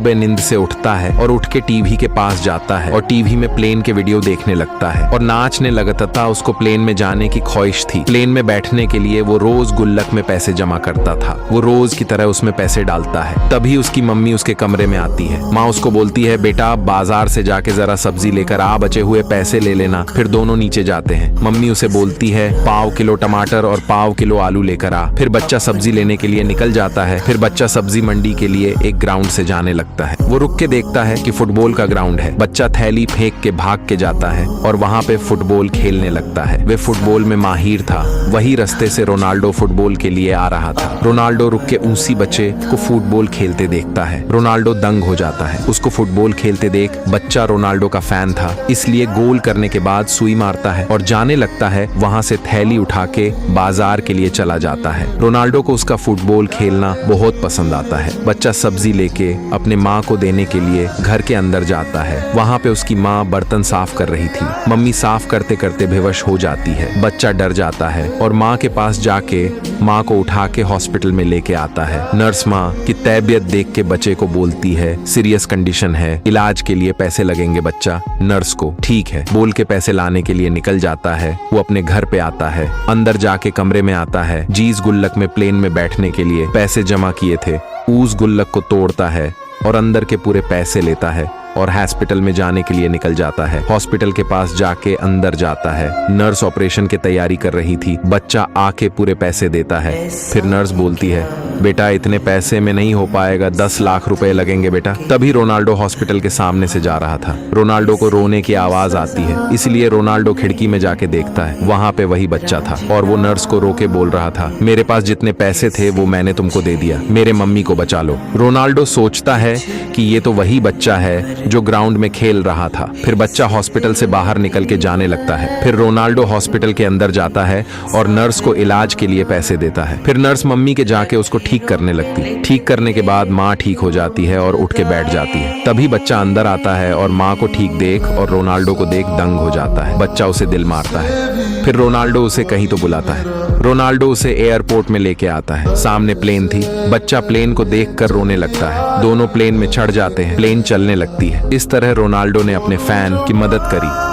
सुबह नींद से उठता है और उठ के टीवी के पास जाता है और टीवी में प्लेन के वीडियो देखने लगता है और नाचने लगता था। उसको प्लेन में जाने की ख्वाहिश थी। प्लेन में बैठने के लिए वो रोज गुल्लक में पैसे जमा करता था। वो रोज की तरह उसमें पैसे डालता है। तभी उसकी मम्मी उसके कमरे में आती है। माँ उसको बोलती है, बेटा बाजार से जाके जरा सब्जी लेकर आ, बचे हुए पैसे ले लेना। फिर दोनों नीचे जाते हैं। मम्मी उसे बोलती है, पाव किलो टमाटर और पाव किलो आलू लेकर आ। फिर बच्चा सब्जी लेने के लिए निकल जाता है। फिर बच्चा सब्जी मंडी के लिए एक ग्राउंड से जाने लगता है। वो रुक के देखता है कि फुटबॉल का ग्राउंड है। बच्चा थैली फेंक के भाग के जाता है और वहाँ पे फुटबॉल खेलने लगता है। वे फुटबॉल में माहिर था। वही रास्ते से रोनाल्डो फुटबॉल के लिए आ रहा था। रोनाल्डो रुक के उसी बच्चे को फुटबॉल खेलते देखता है। रोनाल्डो दंग हो जाता है। उसको फुटबॉल खेलते देख बच्चा रोनाल्डो का फैन था, इसलिए गोल करने के बाद सुई मारता है और जाने लगता है। वहाँ से थैली उठा के बाजार के लिए चला जाता है। रोनाल्डो को उसका फुटबॉल खेलना बहुत पसंद आता है। बच्चा सब्जी लेके अपने माँ को देने के लिए घर के अंदर जाता है। वहाँ पे उसकी माँ बर्तन साफ कर रही थी। मम्मी साफ करते करते बेहोश हो जाती है। बच्चा डर जाता है और माँ के पास जाके माँ को उठा के हॉस्पिटल में लेके आता है। नर्स माँ की तबीयत देख के बच्चे को बोलती है, सीरियस कंडीशन है, इलाज के लिए पैसे लगेंगे। बच्चा नर्स को ठीक है बोल के पैसे लाने के लिए निकल जाता है। वो अपने घर पे आता है। अंदर जाके कमरे में आता है। जीज गुल्लक में प्लेन में बैठने के लिए पैसे जमा किए थे। उस गुल्लक को तोड़ता है और अंदर के पूरे पैसे लेता है और हॉस्पिटल में जाने के लिए निकल जाता है। हॉस्पिटल के पास जाके अंदर जाता है। नर्स ऑपरेशन की तैयारी कर रही थी। बच्चा आके पूरे पैसे देता है। फिर नर्स बोलती है, बेटा इतने पैसे में नहीं हो पाएगा, 10 लाख रुपए लगेंगे बेटा। तभी रोनाल्डो हॉस्पिटल के सामने से जा रहा था। रोनाल्डो को रोने की आवाज आती है, इसलिए रोनाल्डो खिड़की में जाके देखता है। वहाँ पे वही बच्चा था और वो नर्स को रोके बोल रहा था, मेरे पास जितने पैसे थे वो मैंने तुमको दे दिया, मेरे मम्मी को बचा लो। रोनाल्डो सोचता है कि ये तो वही बच्चा है जो ग्राउंड में खेल रहा था। फिर बच्चा हॉस्पिटल से बाहर निकल के जाने लगता है। फिर रोनाल्डो हॉस्पिटल के अंदर जाता है और नर्स को इलाज के लिए पैसे देता है। फिर नर्स मम्मी के जाके उसको ठीक करने लगती। ठीक करने के बाद माँ ठीक हो जाती है और उठ के बैठ जाती है। तभी बच्चा अंदर आता है और माँ को ठीक देख और रोनाल्डो को देख दंग हो जाता है। बच्चा उसे दिल मारता है। फिर रोनाल्डो उसे कहीं तो बुलाता है। रोनाल्डो उसे एयरपोर्ट में लेके आता है। सामने प्लेन थी। बच्चा प्लेन को देखकर रोने लगता है। दोनों प्लेन में चढ़ जाते हैं। प्लेन चलने लगती है। इस तरह रोनाल्डो ने अपने फैन की मदद करी।